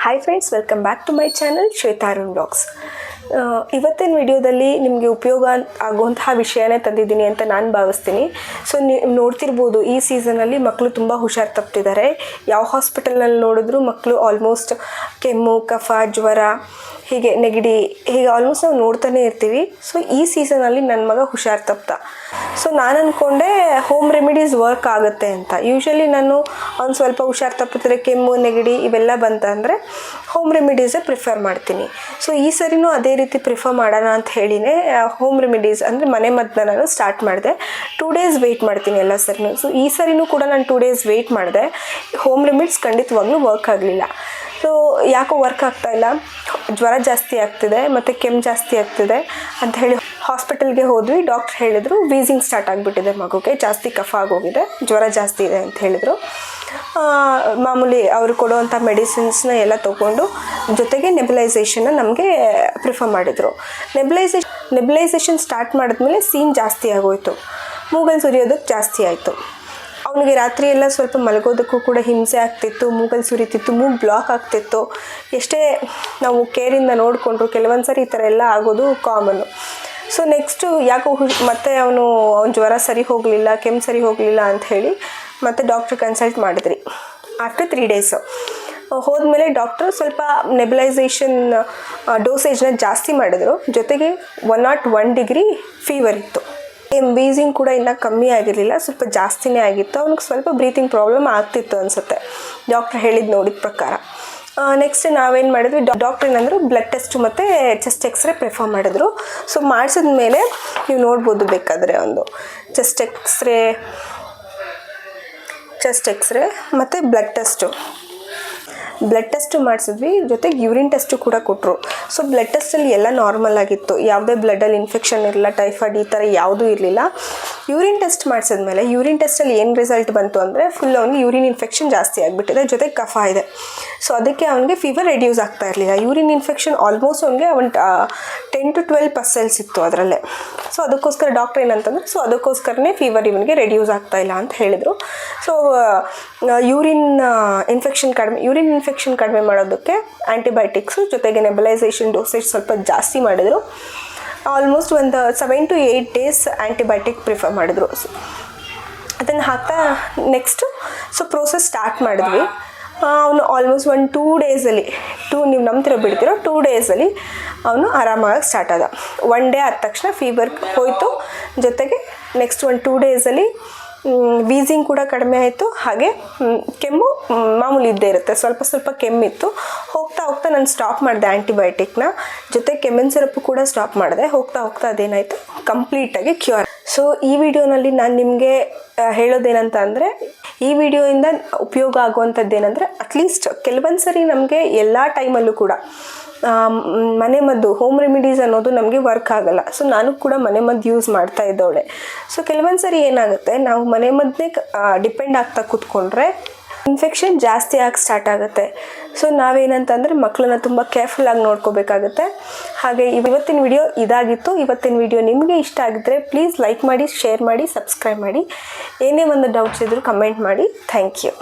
Hi friends, welcome back to my channel Shweta Arun blogs. ಇವತ್ತಿನ ವಿಡಿಯೋದಲ್ಲಿ ನಿಮಗೆ ಉಪಯೋಗ ಆಗುವಂತಹ ವಿಷಯನೇ ತಂದಿದ್ದೀನಿ ಅಂತ ನಾನು ಭಾವಿಸ್ತೀನಿ. ಸೊ ನೀವು ನೋಡ್ತಿರ್ಬೋದು, ಈ ಸೀಸನಲ್ಲಿ ಮಕ್ಕಳು ತುಂಬ ಹುಷಾರು ತಪ್ಪಿದ್ದಾರೆ. ಯಾವ ಹಾಸ್ಪಿಟಲ್ನಲ್ಲಿ ನೋಡಿದ್ರೂ ಮಕ್ಕಳು ಆಲ್ಮೋಸ್ಟ್ ಕೆಮ್ಮು, ಕಫ, ಜ್ವರ, ಹೀಗೆ ನೆಗಡಿ, ಹೀಗೆ ಆಲ್ಮೋಸ್ಟ್ ನಾವು ನೋಡ್ತಾನೆ ಇರ್ತೀವಿ. ಸೊ ಈ ಸೀಸನಲ್ಲಿ ನನ್ನ ಮಗ ಹುಷಾರು ತಪ್ಪ. ಸೊ ನಾನು ಅಂದ್ಕೊಂಡೆ ಹೋಮ್ ರೆಮಿಡೀಸ್ ವರ್ಕ್ ಆಗುತ್ತೆ ಅಂತ. ಯೂಶ್ವಲಿ ನಾನು ಅವ್ನು ಸ್ವಲ್ಪ ಹುಷಾರು ತಪ್ಪಿದ್ರೆ, ಕೆಮ್ಮು, ನೆಗಡಿ ಇವೆಲ್ಲ ಬಂತಂದರೆ ಹೋಮ್ ರೆಮಿಡೀಸೇ ಪ್ರಿಫರ್ ಮಾಡ್ತೀನಿ. ಸೊ ಈ ಸರಿನೂ ಅದೇ ರೀತಿ ಪ್ರಿಫರ್ ಮಾಡೋಣ ಅಂತ ಹೇಳಿನೇ ಹೋಮ್ ರೆಮಿಡೀಸ್ ಅಂದರೆ ಮನೆ ಮದ್ದನ್ನ ನಾನು ಸ್ಟಾರ್ಟ್ ಮಾಡಿದೆ. 2 days ವೆಯ್ಟ್ ಮಾಡ್ತೀನಿ ಎಲ್ಲ ಸರಿನೂ. ಸೊ ಈ ಸರಿನೂ ಕೂಡ ನಾನು 2 days ವೆಯ್ಟ್ ಮಾಡಿದೆ. ಹೋಮ್ ರೆಮಿಡೀಸ್ ಖಂಡಿತವಾಗ್ಲೂ ವರ್ಕ್ ಆಗಲಿಲ್ಲ. ಸೊ ಯಾಕೋ ವರ್ಕ್ ಆಗ್ತಾಯಿಲ್ಲ, ಜ್ವರ ಜಾಸ್ತಿ ಆಗ್ತಿದೆ ಮತ್ತು ಕೆಮ್ಮು ಜಾಸ್ತಿ ಆಗ್ತಿದೆ ಅಂತ ಹೇಳಿ ಹಾಸ್ಪಿಟಲ್ಗೆ ಹೋದ್ವಿ. ಡಾಕ್ಟ್ರ್ ಹೇಳಿದರು ವೀಸಿಂಗ್ ಸ್ಟಾರ್ಟ್ ಆಗಿಬಿಟ್ಟಿದೆ ಮಗುಗೆ, ಜಾಸ್ತಿ ಕಫ ಆಗೋಗಿದೆ, ಜ್ವರ ಜಾಸ್ತಿ ಇದೆ ಅಂತ ಹೇಳಿದರು. ಮಾಮೂಲಿ ಅವರು ಕೊಡುವಂಥ ಮೆಡಿಸಿನ್ಸ್ನ ಎಲ್ಲ ತೊಗೊಂಡು ಜೊತೆಗೆ ನೆಬುಲೈಸೇಷನ್ನ ನಮಗೆ ಪ್ರಿಫರ್ ಮಾಡಿದರು. ನೆಬುಲೈಸೇಷನ್ ಸ್ಟಾರ್ಟ್ ಮಾಡಿದ್ಮೇಲೆ ಸೀನ್ ಜಾಸ್ತಿ ಆಗೋಯಿತು, ಮೂಗಲ್ಲಿ ಸುರಿಯೋದಕ್ಕೆ ಜಾಸ್ತಿ ಆಯಿತು. ಅವನಿಗೆ ರಾತ್ರಿ ಎಲ್ಲ ಸ್ವಲ್ಪ ಮಲಗೋದಕ್ಕೂ ಕೂಡ ಹಿಂಸೆ ಆಗ್ತಿತ್ತು, ಮೂಗಲ್ಲಿ ಸುರಿತಿತ್ತು, ಮೂಗು ಬ್ಲಾಕ್ ಆಗ್ತಿತ್ತು. ಎಷ್ಟೇ ನಾವು ಕೇರಿಂದ ನೋಡಿಕೊಂಡ್ರು ಕೆಲವೊಂದು ಸರಿ ಈ ಥರ ಎಲ್ಲ ಆಗೋದು ಕಾಮನ್ನು. ಸೊ ನೆಕ್ಸ್ಟು ಯಾಕೋ ಮತ್ತೆ ಅವನ ಜ್ವರ ಸರಿ ಹೋಗಲಿಲ್ಲ, ಕೆಮ್ಮು ಸರಿ ಹೋಗಲಿಲ್ಲ ಅಂತ ಹೇಳಿ ಮತ್ತೆ ಡಾಕ್ಟ್ರ್ ಕನ್ಸಲ್ಟ್ ಮಾಡಿದ್ರಿ. ಆಫ್ಟರ್ 3 days ಹೋದ್ಮೇಲೆ ಡಾಕ್ಟ್ರು ಸ್ವಲ್ಪ ನೆಬುಲೈಸೇಷನ್ ಡೋಸೇಜ್ನ ಜಾಸ್ತಿ ಮಾಡಿದರು. ಜೊತೆಗೆ 101 degree ಫೀವರ್ ಇತ್ತು. ವೀಸಿಂಗ್ ಕೂಡ ಇನ್ನೂ ಕಮ್ಮಿ ಆಗಿರಲಿಲ್ಲ, ಸ್ವಲ್ಪ ಜಾಸ್ತಿನೇ ಆಗಿತ್ತು. ಅವ್ನಿಗೆ ಸ್ವಲ್ಪ ಬ್ರೀತಿಂಗ್ ಪ್ರಾಬ್ಲಮ್ ಆಗ್ತಿತ್ತು ಅನಿಸುತ್ತೆ ಡಾಕ್ಟ್ರ್ ನೋಡಿದ ಪ್ರಕಾರ. ನೆಕ್ಸ್ಟ್ ನಾವೇನು ಮಾಡಿದ್ವಿ, ಡಾಕ್ಟ್ರ್ ಏನಂದರು ಬ್ಲಡ್ ಟೆಸ್ಟು ಮತ್ತು ಚೆಸ್ಟ್ ಎಕ್ಸ್ರೇ ಪ್ರಿಫರ್ ಮಾಡಿದ್ರು. ಸೊ ಮಾಡಿಸಿದ ಮೇಲೆ ನೀವು ನೋಡ್ಬೋದು ಬೇಕಾದರೆ ಒಂದು ಚೆಸ್ಟ್ ಎಕ್ಸ್ರೇ ಮತ್ತು ಬ್ಲಡ್ ಟೆಸ್ಟು ಮಾಡಿಸಿದ್ವಿ. ಜೊತೆಗೆ ಯೂರಿನ್ ಟೆಸ್ಟು ಕೂಡ ಕೊಟ್ಟರು. ಸೊ ಬ್ಲಡ್ ಟೆಸ್ಟಲ್ಲಿ ಎಲ್ಲ ನಾರ್ಮಲ್ ಆಗಿತ್ತು, ಯಾವುದೇ ಬ್ಲಡ್ಡಲ್ಲಿ ಇನ್ಫೆಕ್ಷನ್ ಇರಲಿಲ್ಲ, ಟೈಫಾಯ್ಡ್ ಈ ಥರ ಯಾವುದೂ ಇರಲಿಲ್ಲ. ಯೂರಿನ್ ಟೆಸ್ಟ್ ಮಾಡಿಸಿದ್ಮೇಲೆ ಯೂರಿನ್ ಟೆಸ್ಟಲ್ಲಿ ಏನು ರಿಸಲ್ಟ್ ಬಂತು ಅಂದರೆ ಫುಲ್ ಅವನಿಗೆ ಯೂರಿನ್ ಇನ್ಫೆಕ್ಷನ್ ಜಾಸ್ತಿ ಆಗಿಬಿಟ್ಟಿದೆ, ಜೊತೆಗೆ ಕಫ ಇದೆ. ಸೊ ಅದಕ್ಕೆ ಅವನಿಗೆ ಫೀವರ್ ರೆಡ್ಯೂಸ್ ಆಗ್ತಾ ಇರಲಿಲ್ಲ. ಯೂರಿನ್ ಇನ್ಫೆಕ್ಷನ್ ಆಲ್ಮೋಸ್ಟ್ ಅವನಿಗೆ 10 to 12 ಪರ್ಸೆಲ್ಸ್ ಇತ್ತು ಅದರಲ್ಲೇ. ಸೊ ಅದಕ್ಕೋಸ್ಕರ ಡಾಕ್ಟ್ರ್ ಏನಂತಂದರೆ ಅದಕ್ಕೋಸ್ಕರನೇ ಫೀವರ್ ಇವನಿಗೆ ರೆಡ್ಯೂಸ್ ಆಗ್ತಾ ಇಲ್ಲ ಅಂತ ಹೇಳಿದರು. ಸೊ ಯೂರಿನ್ ಇನ್ಫೆಕ್ಷನ್ ಕಡಿಮೆ ಮಾಡೋದಕ್ಕೆ ಆ್ಯಂಟಿಬಯೋಟಿಕ್ಸು ಜೊತೆಗೆ ನೆಬುಲೈಸೇಷನ್ ಡೋಸೇಜ್ ಸ್ವಲ್ಪ ಜಾಸ್ತಿ ಮಾಡಿದರು. ಆಲ್ಮೋಸ್ಟ್ ಒಂದು 7 to 8 days ಆ್ಯಂಟಿಬಯೋಟಿಕ್ ಪ್ರಿಫರ್ ಮಾಡಿದರು. ಅದನ್ನು ಹಾಕ್ತಾ ನೆಕ್ಸ್ಟು ಪ್ರೋಸೆಸ್ ಸ್ಟಾರ್ಟ್ ಮಾಡಿದ್ವಿ. ಅವನು ಆಲ್ಮೋಸ್ಟ್ 2 daysಲ್ಲಿ ನೀವು ನಂಬ್ತಿರೋ ಬಿಡ್ತಿರೋ 2 daysಲ್ಲಿ ಅವನು ಆರಾಮಾಗಿ ಸ್ಟಾರ್ಟ್ ಆದ. 1 day ಆದ ತಕ್ಷಣ ಫೀವರ್ ಹೋಯಿತು. ಜೊತೆಗೆ ನೆಕ್ಸ್ಟ್ 2 daysಲ್ಲಿ ವೀಸಿಂಗ್ ಕೂಡ ಕಡಿಮೆ ಆಯಿತು. ಹಾಗೆ ಕೆಮ್ಮು ಮಾಮೂಲಿ ಇದ್ದೇ ಇರುತ್ತೆ, ಸ್ವಲ್ಪ ಕೆಮ್ಮಿತ್ತು. ಹೋಗ್ತಾ ನಾನು ಸ್ಟಾಪ್ ಮಾಡಿದೆ ಆ್ಯಂಟಿಬಯೋಟಿಕ್ನ, ಜೊತೆ ಕೆಮ್ಮಿನ ಸಿರಪ್ಪು ಕೂಡ ಸ್ಟಾಪ್ ಮಾಡಿದೆ. ಹೋಗ್ತಾ ಅದೇನಾಯಿತು, ಕಂಪ್ಲೀಟಾಗಿ ಕ್ಯೂರ್. ಸೊ ಈ ವಿಡಿಯೋನಲ್ಲಿ ನಾನು ನಿಮಗೆ ಹೇಳೋದೇನಂತ ಅಂದರೆ, ಈ ವಿಡಿಯೋಯಿಂದ ಉಪಯೋಗ ಆಗುವಂಥದ್ದೇನೆಂದರೆ, ಅಟ್ಲೀಸ್ಟ್ ಕೆಲವೊಂದು ಸರಿ ನಮಗೆ ಎಲ್ಲ ಟೈಮಲ್ಲೂ ಕೂಡ ಮನೆಮದ್ದು ಹೋಮ್ ರೆಮಿಡೀಸ್ ಅನ್ನೋದು ನಮಗೆ ವರ್ಕ್ ಆಗಲ್ಲ. ಸೊ ನಾನು ಕೂಡ ಮನೆಮದ್ದು ಯೂಸ್ ಮಾಡ್ತಾ ಇದ್ದವಳೆ. ಸೊ ಕೆಲವೊಂದು ಸರಿ ಏನಾಗುತ್ತೆ, ನಾವು ಮನೆಮದ್ದೇ ಡಿಪೆಂಡ್ ಆಗ್ತಾ ಕೂತ್ಕೊಂಡ್ರೆ ಇನ್ಫೆಕ್ಷನ್ ಜಾಸ್ತಿ ಆಗಿ ಸ್ಟಾರ್ಟ್ ಆಗುತ್ತೆ. ಸೊ ನಾವೇನಂತಂದರೆ ಮಕ್ಕಳನ್ನ ತುಂಬ ಕೇರ್ಫುಲ್ಲಾಗಿ ನೋಡ್ಕೋಬೇಕಾಗುತ್ತೆ. ಹಾಗೆ ಇವತ್ತಿನ ವಿಡಿಯೋ ಇದಾಗಿತ್ತು. ಇವತ್ತಿನ ವಿಡಿಯೋ ನಿಮಗೆ ಇಷ್ಟ ಆಗಿದ್ದರೆ ಪ್ಲೀಸ್ ಲೈಕ್ ಮಾಡಿ, ಶೇರ್ ಮಾಡಿ, ಸಬ್ಸ್ಕ್ರೈಬ್ ಮಾಡಿ. ಏನೇ ಒಂದು ಡೌಟ್ಸ್ ಇದ್ದರೂ ಕಮೆಂಟ್ ಮಾಡಿ. Thank you.